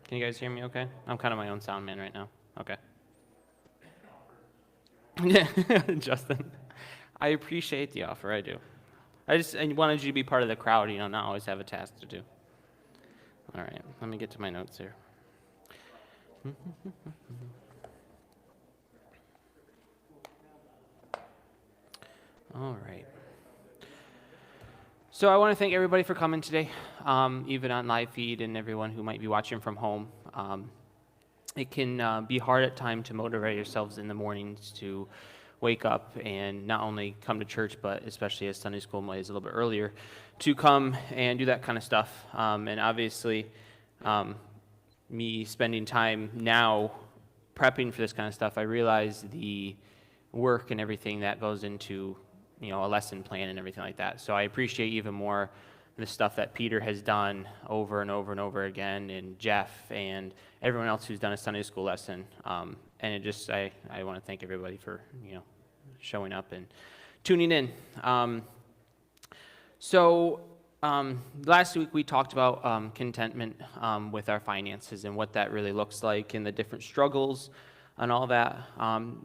Can you guys hear me okay? I'm kind of my own sound man right now. Okay. Yeah, Justin. I appreciate the offer, I do. I wanted you to be part of the crowd, not always have a task to do. All right, let me get to my notes here. All right. So I want to thank everybody for coming today, even on live feed and everyone who might be watching from home. It can be hard at times to motivate yourselves in the mornings to wake up and not only come to church, but especially as Sunday school is a little bit earlier, to come and do that kind of stuff. And obviously, me spending time now prepping for this kind of stuff, I realize the work and everything that goes into a lesson plan and everything like that. So I appreciate even more the stuff that Peter has done over and over and over again, and Jeff and everyone else who's done a Sunday school lesson. And it just, I want to thank everybody for, showing up and tuning in. Last week we talked about contentment with our finances and what that really looks like and the different struggles and all that.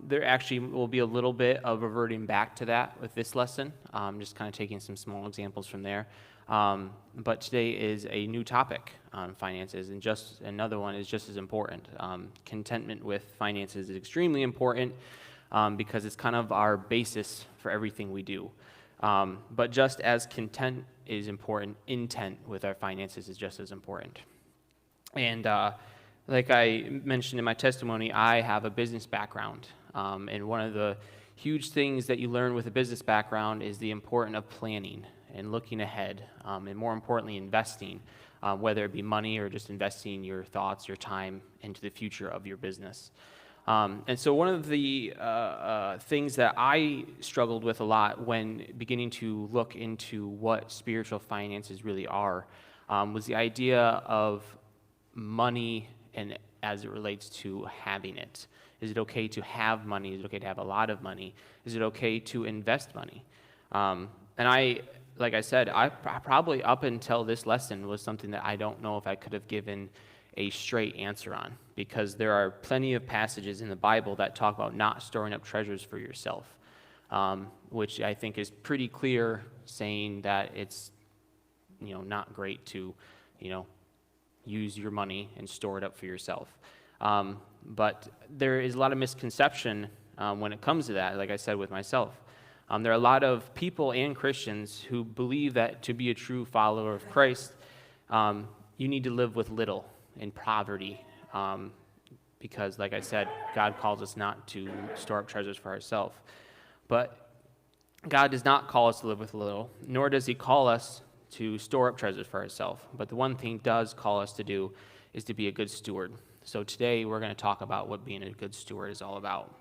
There actually will be a little bit of reverting back to that with this lesson, just kind of taking some small examples from there. But today is a new topic on finances, and just another one is just as important. Contentment with finances is extremely important because it's kind of our basis for everything we do. But just as content is important, intent with our finances is just as important. And like I mentioned in my testimony, I have a business background. And one of the huge things that you learn with a business background is the importance of planning and looking ahead, and more importantly, investing, whether it be money or just investing your thoughts, your time into the future of your business. And so one of the things that I struggled with a lot when beginning to look into what spiritual finances really are was the idea of money and as it relates to having it. Is it okay to have money? Is it okay to have a lot of money? Is it okay to invest money? Like I said, I probably up until this lesson was something that I don't know if I could have given a straight answer on, because there are plenty of passages in the Bible that talk about not storing up treasures for yourself, which I think is pretty clear, saying that it's not great to use your money and store it up for yourself. But there is a lot of misconception when it comes to that, like I said with myself. There are a lot of people and Christians who believe that to be a true follower of Christ, you need to live with little in poverty, because, like I said, God calls us not to store up treasures for ourselves. But God does not call us to live with little, nor does he call us to store up treasures for ourselves. But the one thing he does call us to do is to be a good steward. So today we're going to talk about what being a good steward is all about.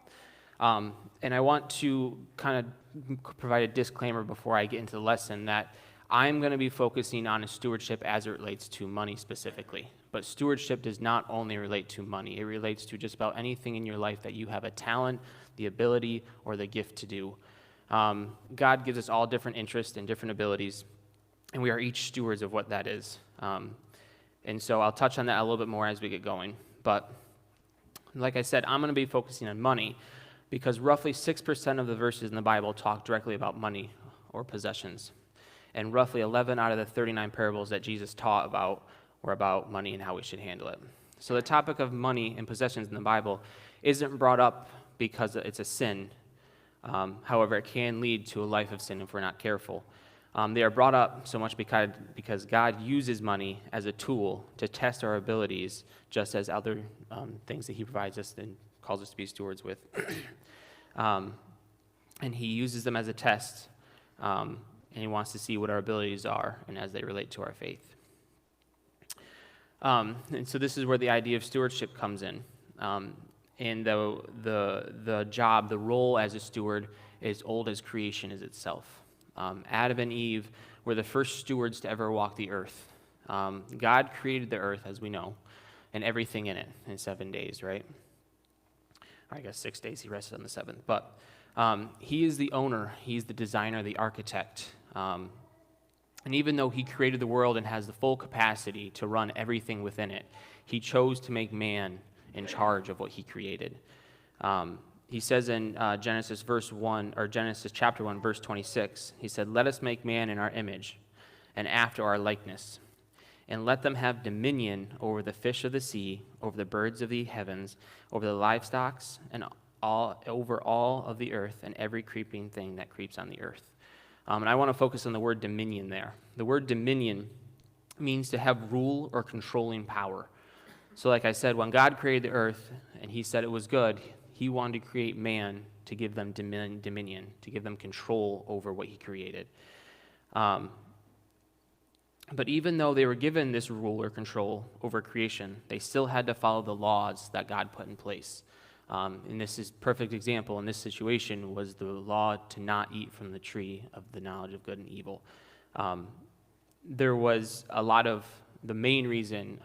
And I want to kind of provide a disclaimer before I get into the lesson that I'm going to be focusing on a stewardship as it relates to money specifically. But stewardship does not only relate to money. It relates to just about anything in your life that you have a talent, the ability, or the gift to do. God gives us all different interests and different abilities, and we are each stewards of what that is. And so I'll touch on that a little bit more as we get going. But like I said, I'm going to be focusing on money because roughly 6% of the verses in the Bible talk directly about money or possessions. And roughly 11 out of the 39 parables that Jesus taught about were about money and how we should handle it. So the topic of money and possessions in the Bible isn't brought up because it's a sin. However, it can lead to a life of sin if we're not careful. They are brought up so much because God uses money as a tool to test our abilities, just as other things that he provides us and calls us to be stewards with. And he uses them as a test, and he wants to see what our abilities are and as they relate to our faith. And so this is where the idea of stewardship comes in. And the job, the role as a steward is old as creation is itself. Adam and Eve were the first stewards to ever walk the earth. God created the earth, as we know, and everything in it in 7 days, right? Or I guess 6 days, he rested on the seventh. But he is the owner, he's the designer, the architect. And even though he created the world and has the full capacity to run everything within it, he chose to make man in charge of what he created. He says in Genesis chapter 1, verse 26, he said, "Let us make man in our image and after our likeness, and let them have dominion over the fish of the sea, over the birds of the heavens, over the livestock, and over all of the earth, and every creeping thing that creeps on the earth." And I want to focus on the word dominion there. The word dominion means to have rule or controlling power. So like I said, when God created the earth and he said it was good, he wanted to create man to give them dominion, to give them control over what he created. But even though they were given this rule or control over creation, they still had to follow the laws that God put in place. And this is a perfect example in this situation was the law to not eat from the tree of the knowledge of good and evil. There was a lot of the main reason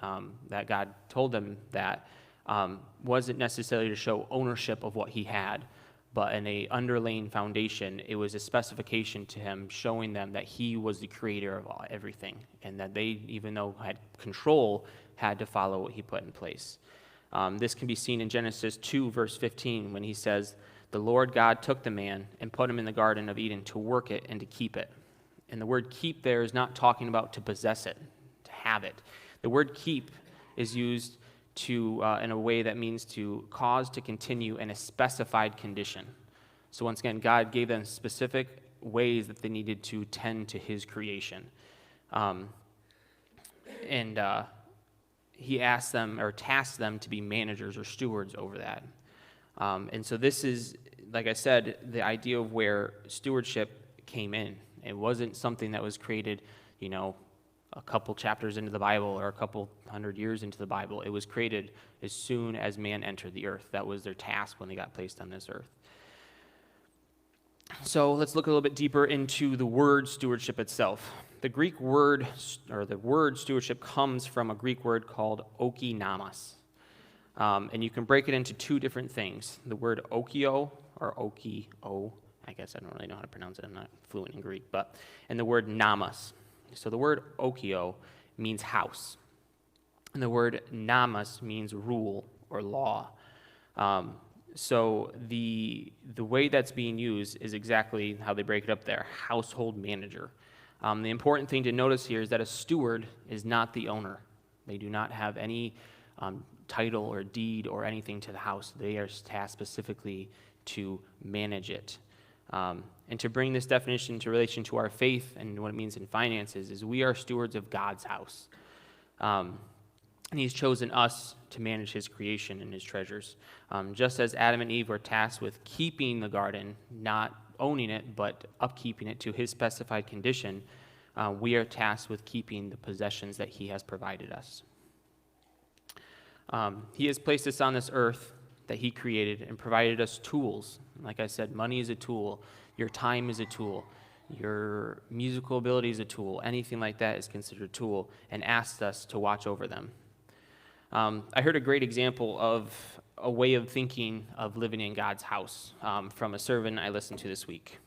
that God told them that wasn't necessarily to show ownership of what he had, but in a underlying foundation, it was a specification to him showing them that he was the creator of everything, and that they, even though had control, had to follow what he put in place. This can be seen in Genesis 2, verse 15, when he says, "The Lord God took the man and put him in the Garden of Eden to work it and to keep it." And the word keep there is not talking about to possess it, to have it. The word keep is used to in a way that means to cause to continue in a specified condition. So once again, God gave them specific ways that they needed to tend to his creation. He asked them or tasked them to be managers or stewards over that. And so this is, like I said, the idea of where stewardship came in. It wasn't something that was created, a couple chapters into the Bible or a couple hundred years into the Bible. It was created as soon as man entered the earth. That was their task when they got placed on this earth. So let's look a little bit deeper into the word stewardship itself. The Greek word, or the word stewardship, comes from a Greek word called okinamos. And you can break it into two different things. The word okio, or okio, I guess I don't really know how to pronounce it. I'm not fluent in Greek. And the word namas. So the word okio means house. And the word namas means rule or law. So the way that's being used is exactly how they break it up there, household manager. The important thing to notice here is that a steward is not the owner. They do not have any title or deed or anything to the house. They are tasked specifically to manage it. And to bring this definition into relation to our faith and what it means in finances is we are stewards of God's house. And he's chosen us to manage his creation and his treasures. Just as Adam and Eve were tasked with keeping the garden, not owning it, but upkeeping it to his specified condition, we are tasked with keeping the possessions that he has provided us. He has placed us on this earth that he created and provided us tools. Like I said, money is a tool. Your time is a tool. Your musical ability is a tool. Anything like that is considered a tool, and asked us to watch over them. I heard a great example of a way of thinking of living in God's house from a sermon I listened to this week.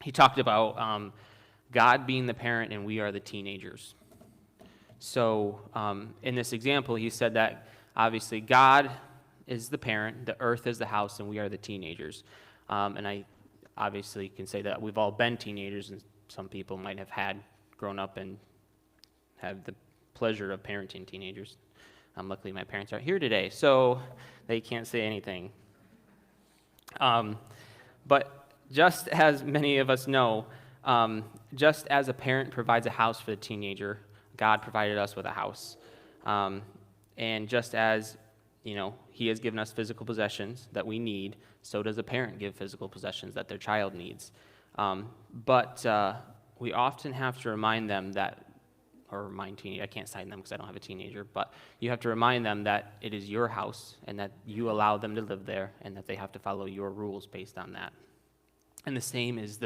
He talked about God being the parent and we are the teenagers. So in this example, he said that obviously God is the parent, the earth is the house, and we are the teenagers. And I obviously can say that we've all been teenagers, and some people might have grown up and have the pleasure of parenting teenagers. Luckily, my parents aren't here today, so they can't say anything. But just as many of us know, just as a parent provides a house for the teenager, God provided us with a house. And just as, he has given us physical possessions that we need, so does a parent give physical possessions that their child needs. But we often have to remind them that, or remind teenagers, I can't sign them because I don't have a teenager, but you have to remind them that it is your house and that you allow them to live there and that they have to follow your rules based on that. And the same is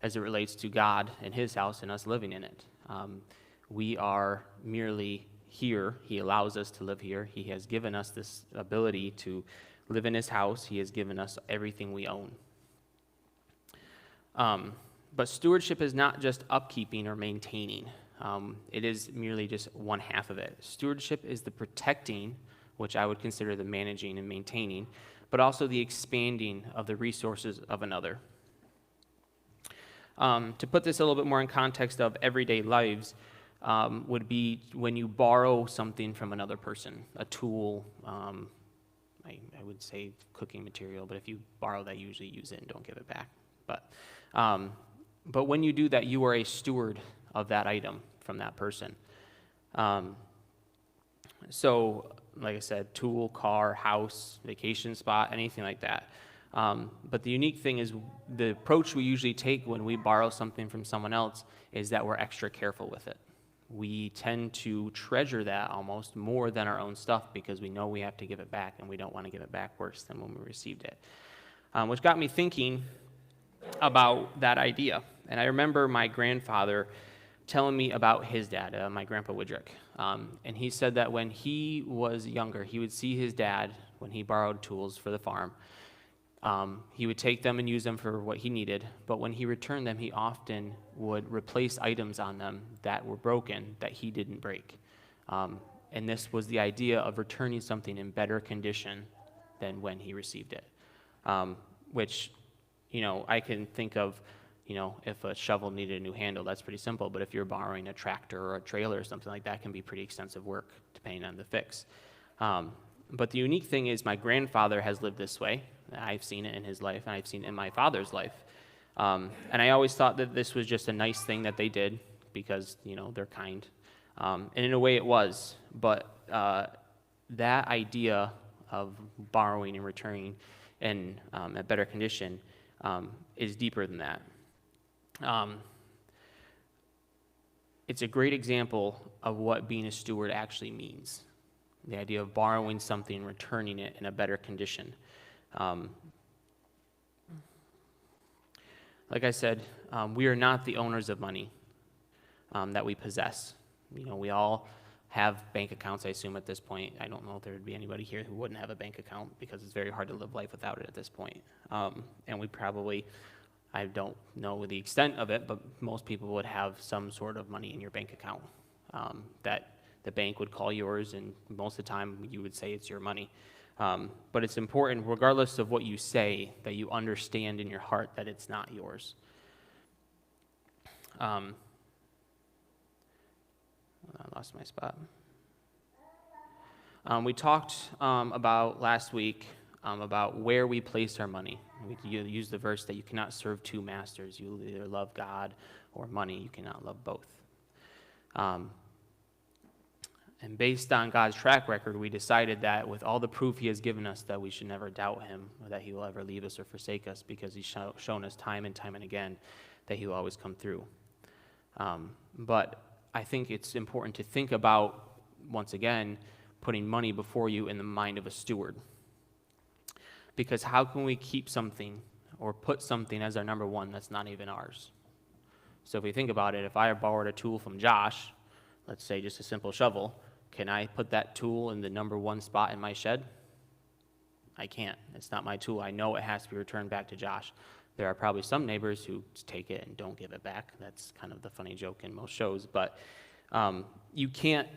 as it relates to God and his house and us living in it. We are merely here. He allows us to live here. He has given us this ability to live in his house. He has given us everything we own. But stewardship is not just upkeeping or maintaining. It is merely just one half of it. Stewardship is the protecting, which I would consider the managing and maintaining, but also the expanding of the resources of another. To put this a little bit more in context of everyday lives, would be when you borrow something from another person, a tool, I would say cooking material, but if you borrow that, usually use it and don't give it back. But when you do that, you are a steward of that item from that person. So, like I said, tool, car, house, vacation spot, anything like that. But the unique thing is the approach we usually take when we borrow something from someone else is that we're extra careful with it. We tend to treasure that almost more than our own stuff because we know we have to give it back, and we don't want to give it back worse than when we received it. Which got me thinking about that idea. And I remember my grandfather telling me about his dad, my grandpa Widrick. And he said that when he was younger, he would see his dad, when he borrowed tools for the farm, he would take them and use them for what he needed, but when he returned them, he often would replace items on them that were broken that he didn't break. And this was the idea of returning something in better condition than when he received it. Which, I can think of, if a shovel needed a new handle, that's pretty simple, but if you're borrowing a tractor or a trailer or something like that, it can be pretty extensive work depending on the fix. But the unique thing is my grandfather has lived this way. I've seen it in his life, and I've seen it in my father's life. And I always thought that this was just a nice thing that they did because, they're kind. And in a way it was. But that idea of borrowing and returning in a better condition is deeper than that. It's a great example of what being a steward actually means. The idea of borrowing something and returning it in a better condition. Like I said, we are not the owners of money that we possess. We all have bank accounts, I assume, at this point. I don't know if there would be anybody here who wouldn't have a bank account because it's very hard to live life without it at this point. And we probably, I don't know the extent of it, but most people would have some sort of money in your bank account that the bank would call yours, and most of the time you would say it's your money. But it's important, regardless of what you say, that you understand in your heart that it's not yours. I lost my spot. We talked about last week about where we place our money. We used the verse that you cannot serve two masters. You either love God or money. You cannot love both. And based on God's track record, we decided that with all the proof he has given us that we should never doubt him or that he will ever leave us or forsake us because he's shown us time and again that he will always come through. But I think it's important to think about, once again, putting money before you in the mind of a steward. Because how can we keep something or put something as our number one that's not even ours? So if we think about it, if I borrowed a tool from Josh, let's say just a simple shovel, can I put that tool in the number one spot in my shed? I can't. It's not my tool. I know it has to be returned back to Josh. There are probably some neighbors who take it and don't give it back. That's kind of the funny joke in most shows. But you can't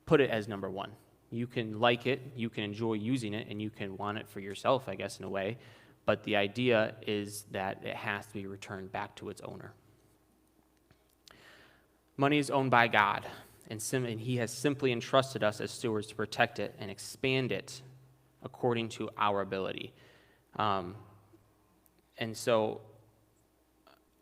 put it as number one. You can like it, you can enjoy using it, and you can want it for yourself, I guess, in a way. But the idea is that it has to be returned back to its owner. Money is owned by God, and he has simply entrusted us as stewards to protect it and expand it according to our ability. And so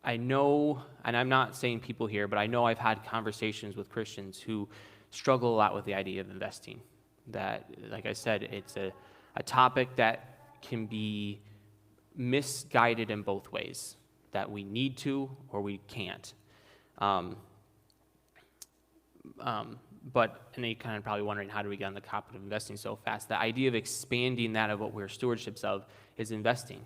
I know, and I'm not saying people here, but I know I've had conversations with Christians who struggle a lot with the idea of investing. That, like I said, it's a topic that can be misguided in both ways, that we need to or we can't. But, and you're kind of probably wondering, how do we get on the topic of investing so fast? The idea of expanding that of what we're stewardships of is investing.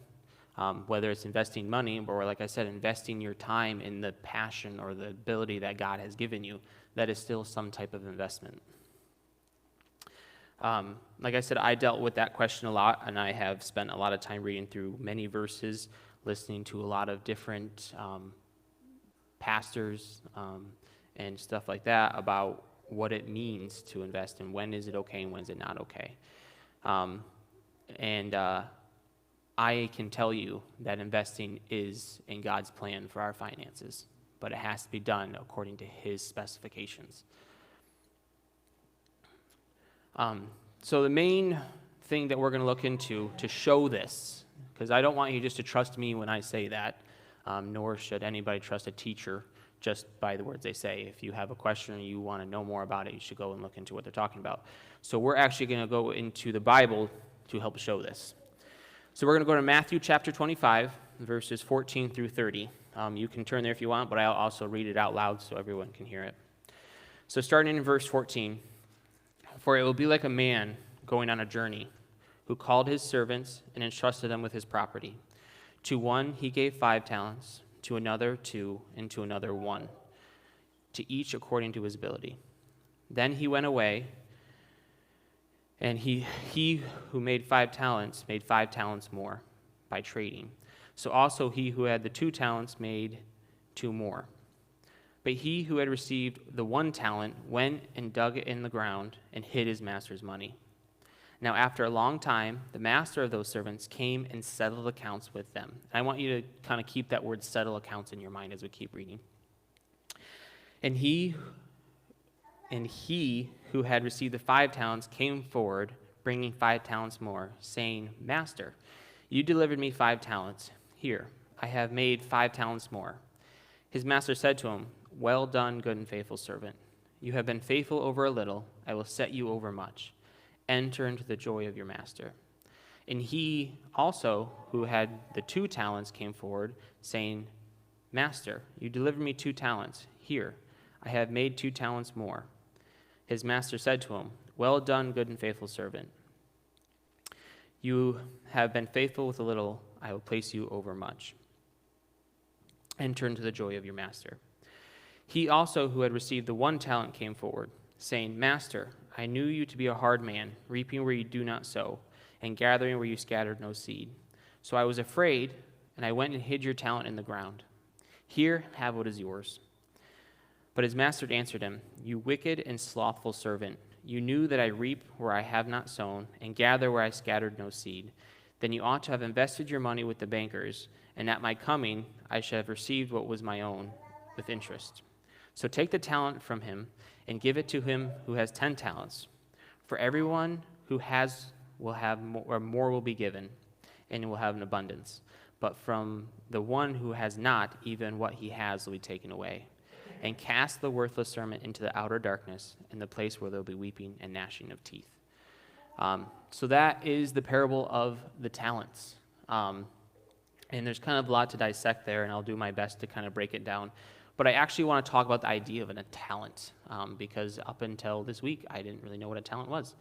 Whether it's investing money or, like I said, investing your time in the passion or the ability that God has given you, that is still some type of investment. Like I said, I dealt with that question a lot, and I have spent a lot of time reading through many verses, listening to a lot of different pastors and stuff like that about what it means to invest and when is it okay and when is it not okay. I can tell you that investing is in God's plan for our finances, but it has to be done according to his specifications. So the main thing that we're going to look into to show this, because I don't want you just to trust me when I say that, nor should anybody trust a teacher just by the words they say. If you have a question or you want to know more about it, you should go and look into what they're talking about. So we're actually going to go into the Bible to help show this. So we're going to go to Matthew chapter 25, verses 14 through 30. You can turn there if you want, but I'll also read it out loud so everyone can hear it. So starting in verse 14, "For it will be like a man going on a journey, who called his servants and entrusted them with his property. To one he gave 5 talents, to another 2, and to another 1, to each according to his ability. Then he went away, and he who made 5 talents made 5 talents more by trading. So also he who had the 2 talents made 2 more. But he who had received the 1 talent went and dug it in the ground and hid his master's money. Now after a long time, the master of those servants came and settled accounts with them." And I want you to kind of keep that word settle accounts in your mind as we keep reading. And he who had received the 5 talents came forward, bringing 5 talents more, saying, "Master, you delivered me 5 talents. Here, I have made 5 talents more." His master said to him, "Well done, good and faithful servant. You have been faithful over a little. I will set you over much. Enter into the joy of your master." And he also, who had the 2 talents, came forward, saying, "Master, you delivered me 2 talents. Here, I have made 2 talents more." His master said to him, "Well done, good and faithful servant. You have been faithful with a little. I will place you over much. Enter into the joy of your master." He also, who had received the 1 talent, came forward, saying, "Master, I knew you to be a hard man, reaping where you do not sow, and gathering where you scattered no seed. So I was afraid, and I went and hid your talent in the ground. Here, have what is yours." But his master answered him, "You wicked and slothful servant, you knew that I reap where I have not sown, and gather where I scattered no seed. Then you ought to have invested your money with the bankers, and at my coming I should have received what was my own with interest. So take the talent from him and give it to him who has 10 talents. For everyone who has will have more, or more will be given, and will have an abundance. But from the one who has not, even what he has will be taken away. And cast the worthless servant into the outer darkness, in the place where there will be weeping and gnashing of teeth." So that is the parable of the talents. And there's kind of a lot to dissect there, and I'll do my best to kind of break it down. But I actually want to talk about the idea of a talent, because up until this week, I didn't really know what a talent was.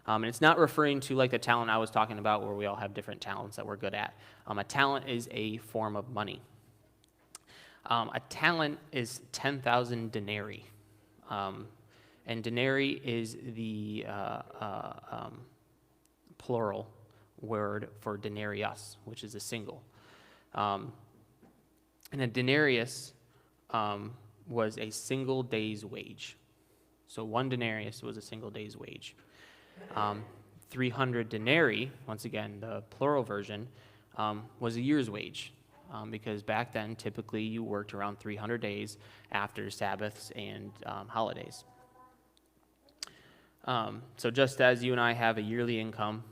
And it's not referring to like the talent I was talking about where we all have different talents that we're good at. A talent is a form of money. A talent is 10,000 denarii. And denarii is the plural word for denarius, which is a single. And a denarius was a single day's wage. So 1 denarius was a single day's wage. 300 denarii, once again, the plural version, was a year's wage. Because back then, typically, you worked around 300 days after Sabbaths and holidays. So just as you and I have a yearly income,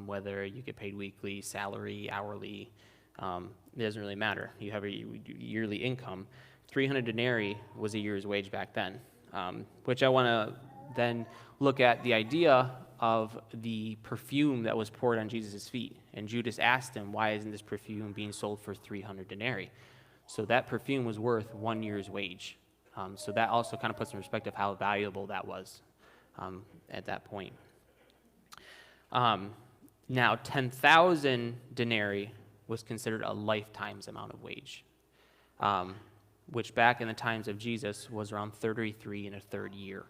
whether you get paid weekly, salary, hourly, it doesn't really matter. You have a yearly income. 300 denarii was a year's wage back then, which I want to then look at the idea of the perfume that was poured on Jesus' feet. And Judas asked him, "Why isn't this perfume being sold for 300 denarii? So that perfume was worth 1 year's wage. So that also kind of puts in perspective how valuable that was at that point. Now, 10,000 denarii was considered a lifetime's amount of wage, which back in the times of Jesus was around 33 and a third year.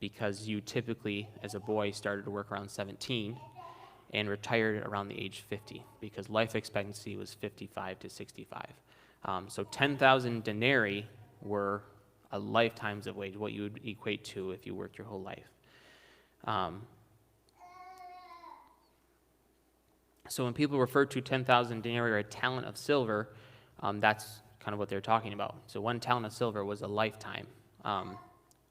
Because you typically, as a boy, started to work around 17 and retired around the age 50, because life expectancy was 55 to 65. So 10,000 denarii were a lifetime's of wage, what you would equate to if you worked your whole life. So when people refer to 10,000 denarii or a talent of silver, that's kind of what they're talking about. So 1 talent of silver was a lifetime,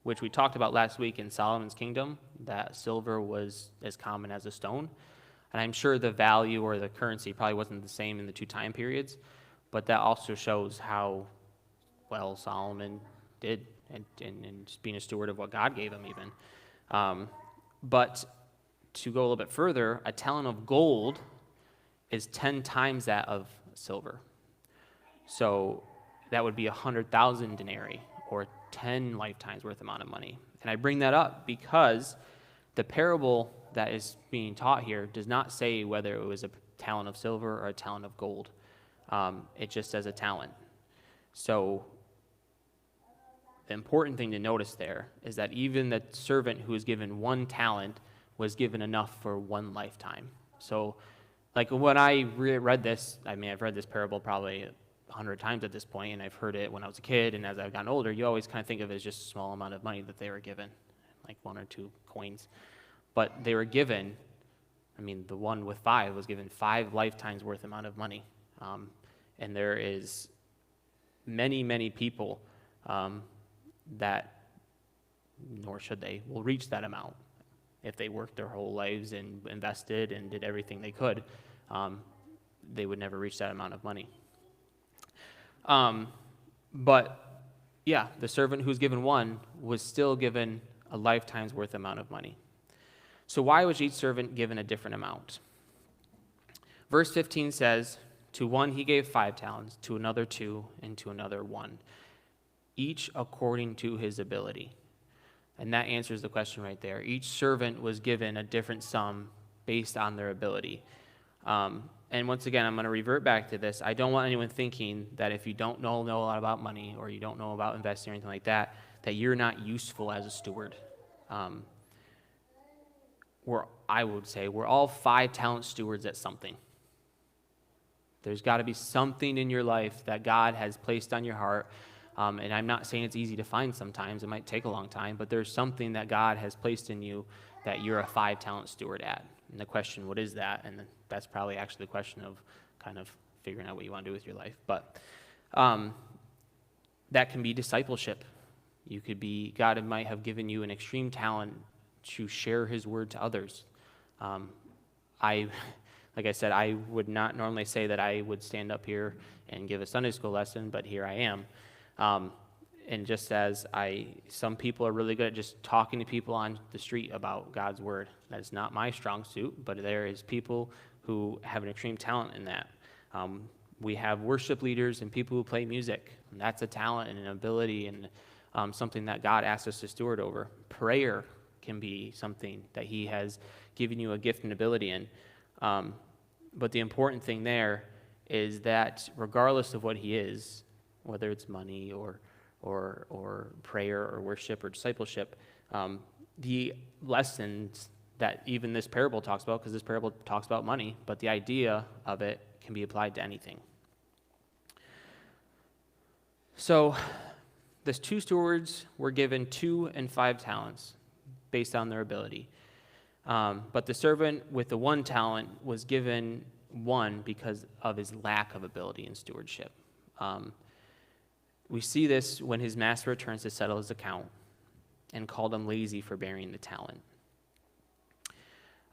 which we talked about last week in Solomon's kingdom, that silver was as common as a stone. And I'm sure the value or the currency probably wasn't the same in the 2 time periods, but that also shows how well Solomon did and just being a steward of what God gave him even. But to go a little bit further, a talent of gold is 10 times that of silver. So that would be 100,000 denarii, or 10 lifetimes worth amount of money. And I bring that up because the parable that is being taught here does not say whether it was a talent of silver or a talent of gold. It just says a talent. So the important thing to notice there is that even the servant who was given 1 talent was given enough for 1 lifetime. So like when I read this, I mean, I've read this parable probably 100 times at this point, and I've heard it when I was a kid, and as I've gotten older, you always kind of think of it as just a small amount of money that they were given, like 1 or 2 coins. But they were given, I mean, the one with 5 was given 5 lifetimes worth amount of money. And there is many, many people that, nor should they, will reach that amount. If they worked their whole lives and invested and did everything they could, they would never reach that amount of money. But yeah, the servant who's given 1 was still given a lifetime's worth amount of money. So why was each servant given a different amount? Verse 15 says, to one he gave 5 talents, to another 2, and to another 1, each according to his ability. And that answers the question right there. Each servant was given a different sum based on their ability. And once again, I'm going to revert back to this. I don't want anyone thinking that if you don't know a lot about money, or you don't know about investing or anything like that, that you're not useful as a steward. I would say we're all 5 talent stewards at something. There's got to be something in your life that God has placed on your heart. And I'm not saying it's easy to find sometimes. It might take a long time, but there's something that God has placed in you that you're a 5 talent steward at. And the question, what is that? And that's probably actually the question of kind of figuring out what you want to do with your life. But that can be discipleship. You could be, God might have given you an extreme talent to share his word to others. Like I said, I would not normally say that I would stand up here and give a Sunday school lesson, but here I am. And just as some people are really good at just talking to people on the street about God's word. That is not my strong suit, but there is people who have an extreme talent in that. We have worship leaders and people who play music. And that's a talent and an ability and something that God asks us to steward over. Prayer can be something that he has given you a gift and ability in. But the important thing there is that regardless of what he is, whether it's money or prayer or worship or discipleship, the lessons that even this parable talks about, because this parable talks about money, but the idea of it can be applied to anything. So the 2 stewards were given 2 and 5 talents based on their ability. But the servant with the 1 talent was given 1 because of his lack of ability in stewardship. We see this when his master returns to settle his account and called him lazy for bearing the talent.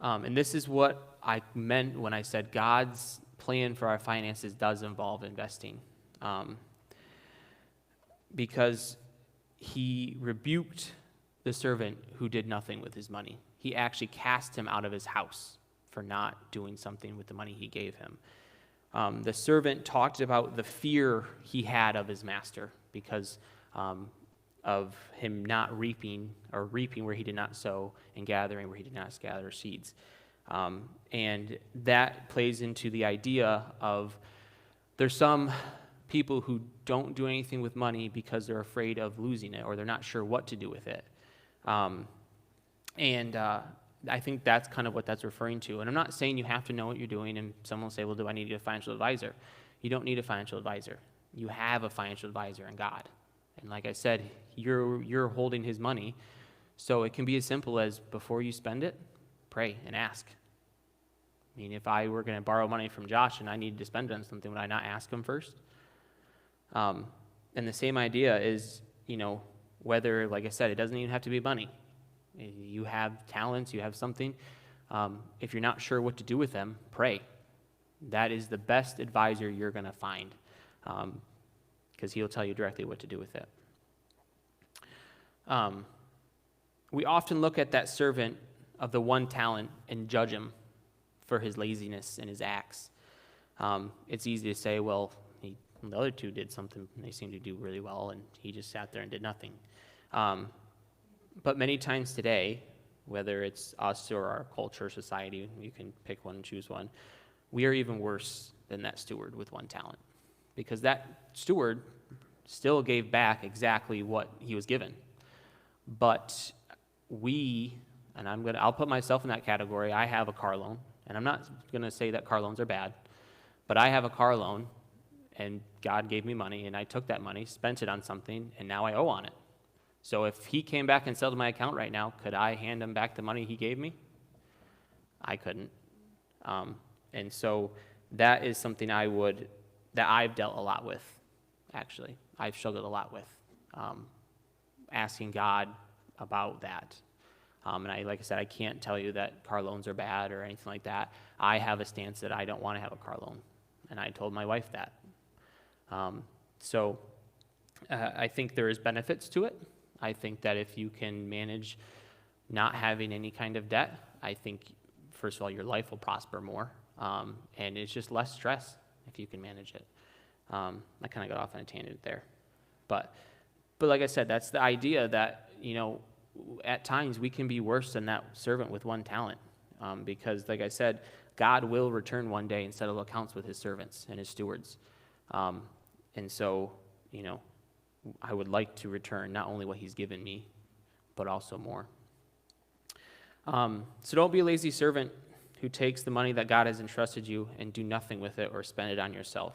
And this is what I meant when I said God's plan for our finances does involve investing. Because he rebuked the servant who did nothing with his money. He actually cast him out of his house for not doing something with the money he gave him. The servant talked about the fear he had of his master because of him not reaping where he did not sow and gathering where he did not gather seeds. And that plays into the idea of there's some people who don't do anything with money because they're afraid of losing it or they're not sure what to do with it. And I think that's kind of what that's referring to. And I'm not saying you have to know what you're doing, and someone will say, well, do I need a financial advisor? You don't need a financial advisor. You have a financial advisor in God. And like I said, you're holding his money. So it can be as simple as before you spend it, pray and ask. I mean, if I were going to borrow money from Josh and I needed to spend it on something, would I not ask him first? And the same idea is, whether, like I said, it doesn't even have to be money. You have talents, you have something. If you're not sure what to do with them, pray. That is the best advisor you're going to find, because he'll tell you directly what to do with it. We often look at that servant of the one talent and judge him for his laziness and his acts. It's easy to say, well, the other two did something, and they seemed to do really well, and he just sat there and did nothing. But many times today, whether it's us or our culture, society, you can pick one and choose one, we are even worse than that steward with one talent, because that steward still gave back exactly what he was given. But I'll put myself in that category. I have a car loan, and I'm not going to say that car loans are bad, but I have a car loan, and God gave me money, and I took that money, spent it on something, and now I owe on it. So if he came back and settled my account right now, could I hand him back the money he gave me? I couldn't. And so that is something that I've dealt a lot with, actually. I've struggled a lot with, asking God about that. And like I said, I can't tell you that car loans are bad or anything like that. I have a stance that I don't want to have a car loan, and I told my wife that. I think there is benefits to it. I think that if you can manage not having any kind of debt, I think, first of all, your life will prosper more, and it's just less stress if you can manage it. I kind of got off on a tangent there. But like I said, that's the idea that, at times we can be worse than that servant with one talent, because, like I said, God will return one day and settle accounts with his servants and his stewards. And so, I would like to return not only what he's given me, but also more. So don't be a lazy servant who takes the money that God has entrusted you and do nothing with it or spend it on yourself.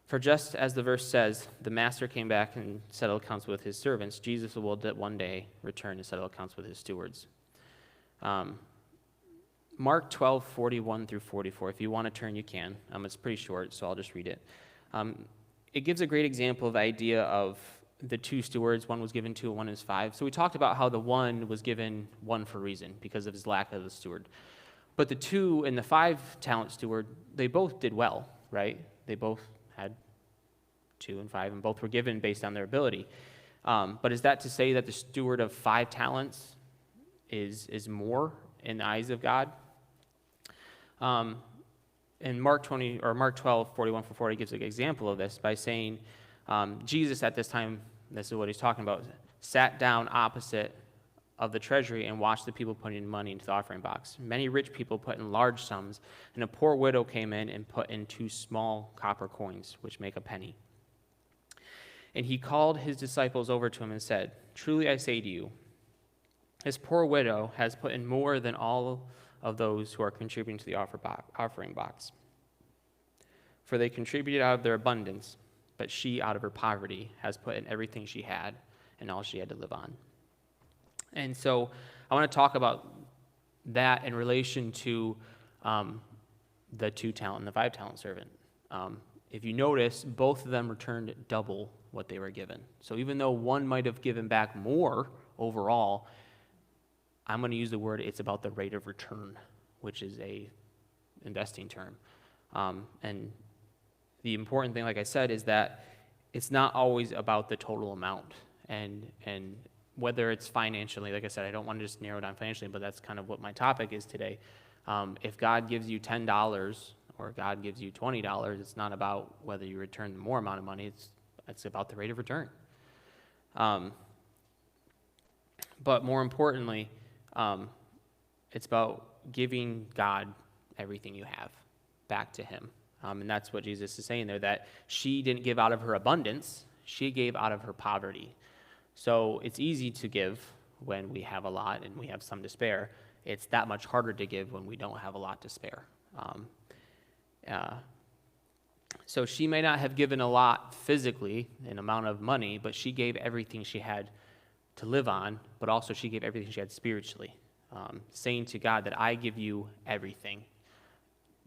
For just as the verse says, the master came back and settled accounts with his servants, Jesus will one day return to settle accounts with his stewards. Mark 12:41 through 44. If you want to turn, you can. It's pretty short, so I'll just read it. It gives a great example of the idea of the two stewards. One was given 2 and one is 5. So we talked about how the one was given 1 for a reason, because of his lack of the steward. But the 2 and the 5 talent steward, they both did well, right? They both had 2 and 5, and both were given based on their ability. But is that to say that the steward of 5 talents is more in the eyes of God? In Mark 12:41-40 gives an example of this by saying, Jesus at this time, this is what he's talking about, sat down opposite of the treasury and watched the people putting money into the offering box. Many rich people put in large sums, and a poor widow came in and put in 2 small copper coins, which make a penny. And he called his disciples over to him and said, "Truly I say to you, this poor widow has put in more than all of those who are contributing to the offering box. For they contributed out of their abundance, but she, out of her poverty, has put in everything she had and all she had to live on." And so I want to talk about that in relation to the 2 talent and the 5 talent servant. If you notice, both of them returned double what they were given. So even though one might have given back more overall, I'm going to use the word, it's about the rate of return, which is a investing term. And the important thing, like I said, is that it's not always about the total amount. And whether it's financially, like I said, I don't want to just narrow down financially, but that's kind of what my topic is today. If God gives you $10 or God gives you $20, it's not about whether you return more amount of money, it's about the rate of return. But more importantly, it's about giving God everything you have back to him. And that's what Jesus is saying there, that she didn't give out of her abundance, she gave out of her poverty. So it's easy to give when we have a lot and we have some to spare. It's that much harder to give when we don't have a lot to spare. So she may not have given a lot physically in amount of money, but she gave everything she had to live on, but also she gave everything she had spiritually, saying to God that I give you everything.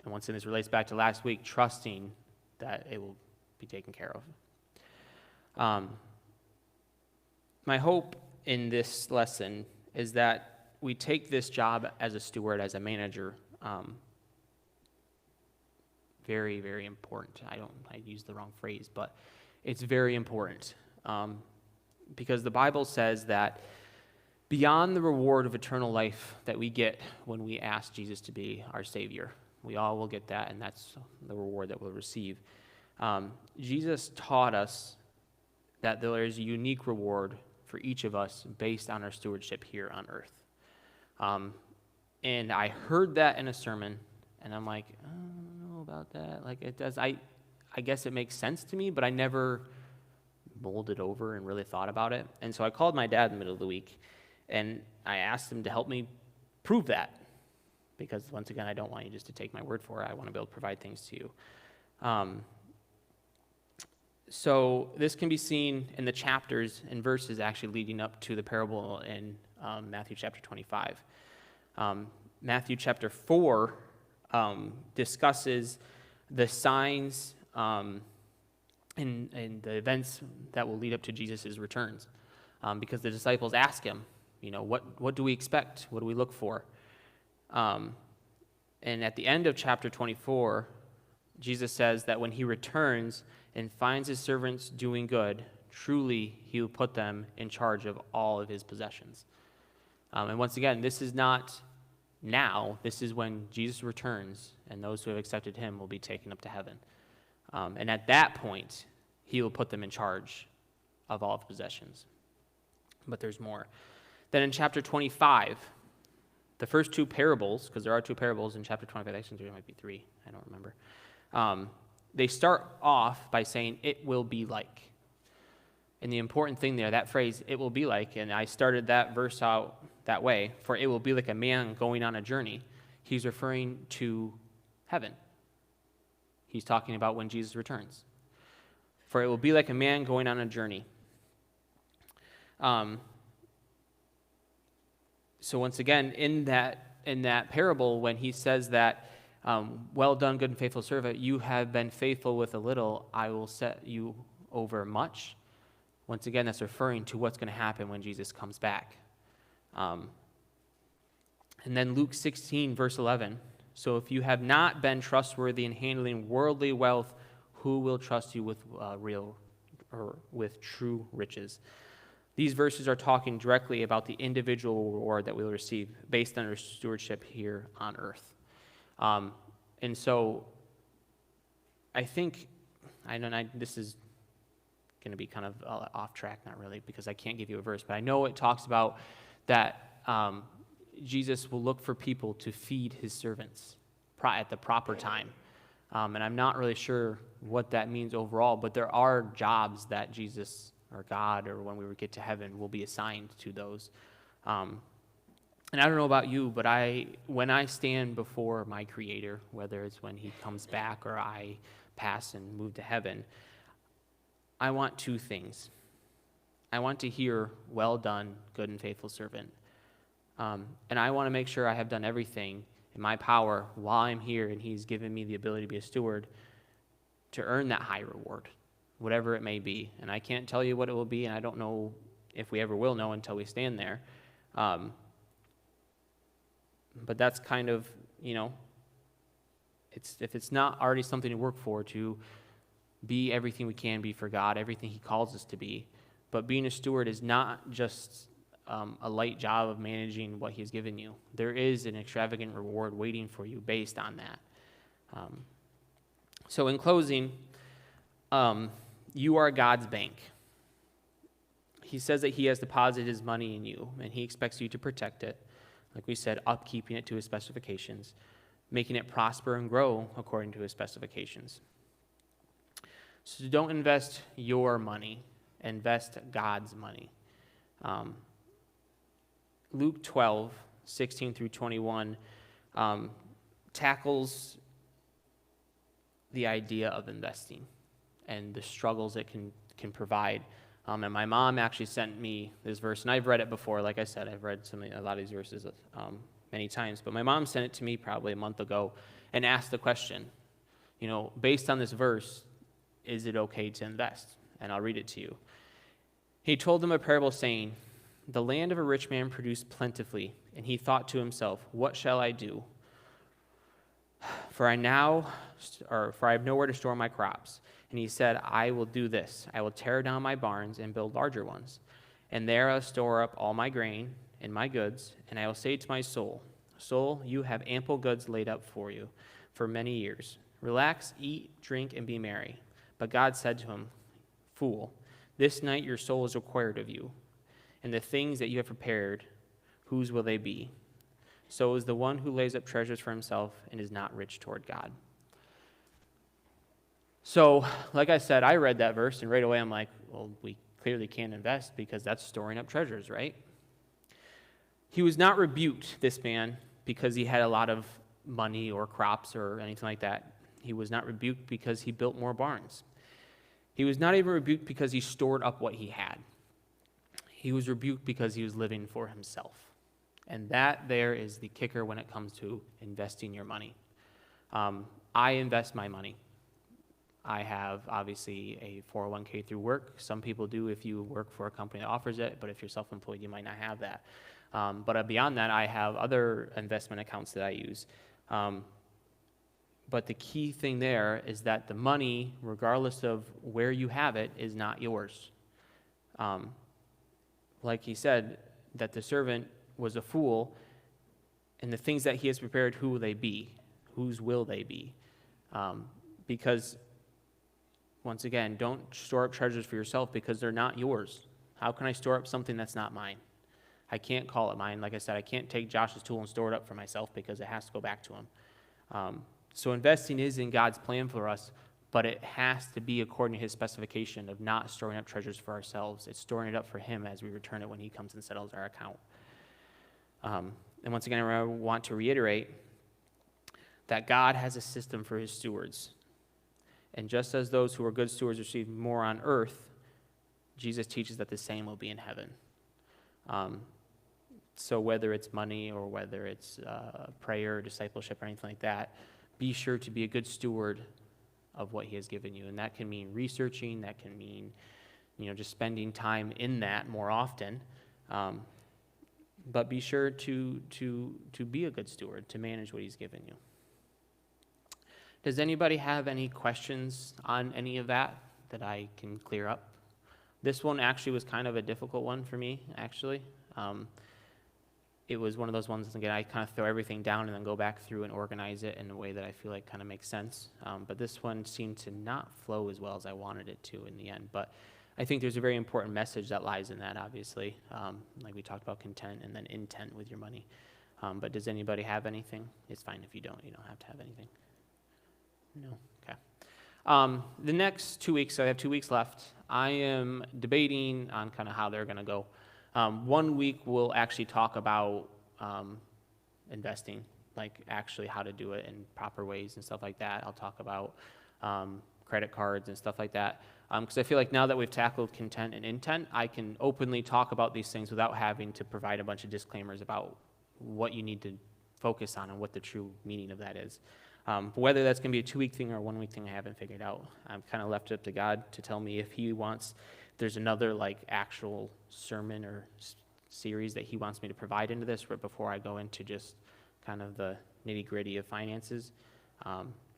And once again, this relates back to last week, trusting that it will be taken care of. My hope in this lesson is that we take this job as a steward, as a manager, very, very important. I used the wrong phrase, but it's very important. Because the Bible says that beyond the reward of eternal life that we get when we ask Jesus to be our Savior, we all will get that, and that's the reward that we'll receive. Jesus taught us that there is a unique reward for each of us based on our stewardship here on earth. And I heard that in a sermon, and I'm like, I don't know about that. Like, it does. I guess it makes sense to me, but I never mulled it over and really thought about it. And so I called my dad in the middle of the week, and I asked him to help me prove that. Because, once again, I don't want you just to take my word for it. I want to be able to provide things to you. So this can be seen in the chapters and verses actually leading up to the parable in Matthew chapter 25. Matthew chapter 4 discusses the signs and the events that will lead up to Jesus' returns. Because the disciples ask him, what do we expect? What do we look for? And at the end of chapter 24, Jesus says that when he returns and finds his servants doing good, truly he will put them in charge of all of his possessions. And once again, this is not now. This is when Jesus returns, and those who have accepted him will be taken up to heaven. And at that point, he will put them in charge of all of possessions. But there's more. Then in chapter 25, the first two parables, because there are two parables in chapter 25, actually there might be three, I don't remember. They start off by saying, it will be like. And the important thing there, that phrase, it will be like, and I started that verse out that way, for it will be like a man going on a journey. He's referring to heaven. He's talking about when Jesus returns. For it will be like a man going on a journey. So once again, in that parable, when he says that, well done, good and faithful servant, you have been faithful with a little, I will set you over much. Once again, that's referring to what's going to happen when Jesus comes back. And then Luke 16, verse 11. So if you have not been trustworthy in handling worldly wealth, who will trust you with with true riches? These verses are talking directly about the individual reward that we'll receive based on our stewardship here on earth. And so I think, this is going to be kind of off track, not really, because I can't give you a verse, but I know it talks about that Jesus will look for people to feed his servants at the proper time. And I'm not really sure what that means overall, but there are jobs that Jesus or God, or when we get to heaven, will be assigned to those. And I don't know about you, but when I stand before my Creator, whether it's when he comes back or I pass and move to heaven, I want two things. I want to hear, well done, good and faithful servant. And I want to make sure I have done everything in my power while I'm here and he's given me the ability to be a steward to earn that high reward, whatever it may be. And I can't tell you what it will be, and I don't know if we ever will know until we stand there. But that's kind of, if it's not already something to work for, to be everything we can be for God, everything he calls us to be. But being a steward is not just a light job of managing what he's given you. There is an extravagant reward waiting for you based on that. So in closing, you are God's bank. He says that he has deposited his money in you, and he expects you to protect it. Like we said, upkeeping it to his specifications, making it prosper and grow according to his specifications. So don't invest your money, invest God's money. Luke 12, 16 through 21 tackles the idea of investing and the struggles it can provide. And my mom actually sent me this verse, and I've read it before. Like I said, I've read a lot of these verses many times. But my mom sent it to me probably a month ago and asked the question, based on this verse, is it okay to invest? And I'll read it to you. He told them a parable saying, "The land of a rich man produced plentifully, and he thought to himself, 'What shall I do? For I have nowhere to store my crops.' And he said, 'I will do this. I will tear down my barns and build larger ones. And there I'll store up all my grain and my goods. And I will say to my soul, Soul, you have ample goods laid up for you for many years. Relax, eat, drink, and be merry.' But God said to him, 'Fool, this night your soul is required of you. And the things that you have prepared, whose will they be? So is the one who lays up treasures for himself and is not rich toward God.'" So, like I said, I read that verse, and right away I'm like, well, we clearly can't invest because that's storing up treasures, right? He was not rebuked, this man, because he had a lot of money or crops or anything like that. He was not rebuked because he built more barns. He was not even rebuked because he stored up what he had. He was rebuked because he was living for himself. And that there is the kicker when it comes to investing your money. I invest my money. I have, obviously, a 401k through work. Some people do if you work for a company that offers it, but if you're self-employed, you might not have that. But beyond that, I have other investment accounts that I use. But the key thing there is that the money, regardless of where you have it, is not yours. Like he said, that the servant was a fool, and the things that he has prepared, who will they be? Whose will they be? Because once again, don't store up treasures for yourself because they're not yours. How can I store up something that's not mine? I can't call it mine. Like I said, I can't take Josh's tool and store it up for myself because it has to go back to him. So investing is in God's plan for us, but it has to be according to his specification of not storing up treasures for ourselves. It's storing it up for him as we return it when he comes and settles our account. And once again, I want to reiterate that God has a system for his stewards. And just as those who are good stewards receive more on earth, Jesus teaches that the same will be in heaven. So whether it's money or whether it's prayer or discipleship or anything like that, be sure to be a good steward of what he has given you. And that can mean researching, that can mean, just spending time in that more often. But be sure to be a good steward, to manage what he's given you. Does anybody have any questions on any of that I can clear up? This one actually was kind of a difficult one for me, actually. It was one of those ones, again, I kind of throw everything down and then go back through and organize it in a way that I feel like kind of makes sense. But this one seemed to not flow as well as I wanted it to in the end. But I think there's a very important message that lies in that, obviously. Like we talked about content and then intent with your money. But does anybody have anything? It's fine if you don't. You don't have to have anything. No? Okay. The next 2 weeks, so I have 2 weeks left, I am debating on kind of how they're going to go. 1 week we'll actually talk about investing, like actually how to do it in proper ways and stuff like that. I'll talk about credit cards and stuff like that. Because I feel like now that we've tackled content and intent, I can openly talk about these things without having to provide a bunch of disclaimers about what you need to focus on and what the true meaning of that is. Whether that's going to be a 2-week thing or a 1-week thing, I haven't figured out. I've kind of left it up to God to tell me if he wants, there's another like actual sermon or series that he wants me to provide into this right before I go into just kind of the nitty-gritty of finances,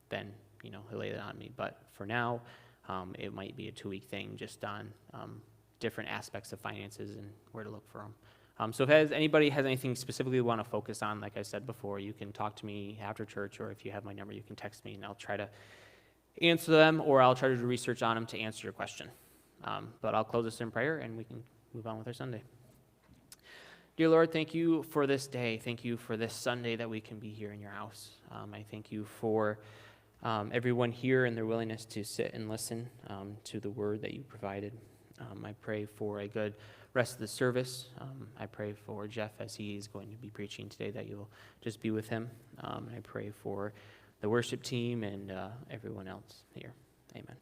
then, he'll lay that on me. But for now, it might be a 2-week thing just on different aspects of finances and where to look for them. So if anybody has anything specifically you want to focus on, like I said before, you can talk to me after church, or if you have my number, you can text me, and I'll try to answer them, or I'll try to do research on them to answer your question. But I'll close this in prayer, and we can move on with our Sunday. Dear Lord, thank you for this day. Thank you for this Sunday that we can be here in your house. I thank you for everyone here and their willingness to sit and listen to the word that you provided. I pray for a good rest of the service. I pray for Jeff as he is going to be preaching today, that you'll just be with him. I pray for the worship team and everyone else here. Amen.